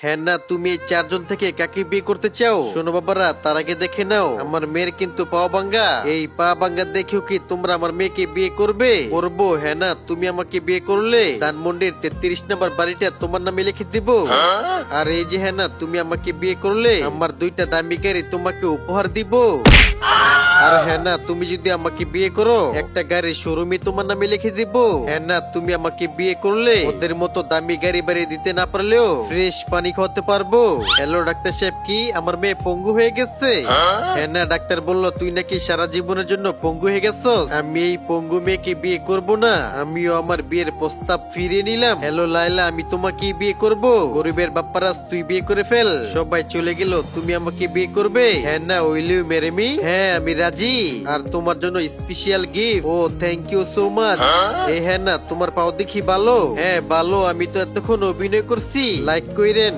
হ্যাঁ না, তুমি এই চারজন থেকে কাকে বিয়ে করতে চাও? শোনো বাবারা, তার আগে দেখে নাও আমার মেয়ের কিন্তু পা ভাঙ্গা। এই পা ভাঙ্গা দেখেও কি তোমরা আমার মেয়েকে বিয়ে করবে? করবো। হ্যাঁ না, তুমি আমাকে বিয়ে করলে ধানমন্ডির 33 নম্বর বাড়িটা তোমার নামে লিখে দিব। আর এই যে হ্যাঁ না, তুমি আমাকে বিয়ে করলে আমার 2টা দামি গাড়ি তোমাকে উপহার দিব। আর হ্যাঁ না, তুমি যদি আমাকে বিয়ে করো একটা গাড়ির শোরুমে তোমার নামে লিখে দিব। হ্যাঁ না, তুমি আমাকে বিয়ে করলে ওদের মতো দামি গাড়ি বাড়ি দিতে না পারলেও ফ্রেশ পানি খাওয়াতে পারবো। হ্যালো ডাক্তার সাহেব, কি আমার মেয়ে পঙ্গু হয়ে গেছে? হ্যাঁ না, ডাক্তার বললো তুই নাকি সারা জীবনের জন্য পঙ্গু হয়ে গেছস। আমি এই পঙ্গু মেয়েকে বিয়ে করব না, আমিও আমার বিয়ের প্রস্তাব ফিরিয়ে নিলাম। হ্যালো লাইলা, আমি তোমাকে বিয়ে করব। গরিবের বাপ্পারাজ, তুই বিয়ে করে ফেল। সবাই চলে গেল, তুমি আমাকে বিয়ে করবে? হ্যাঁ না, উইল ইউ ম্যারি মি? হ্যাঁ, আমি রাজি। আর তোমার জন্য স্পেশাল গিফট। ও থ্যাংক ইউ সো মাচ। এই হ্যাঁ না, তোমার পাও দেখি ভালো। হ্যাঁ ভালো, আমি তো এতক্ষণ অভিনয় করছি। লাইক কইরেন।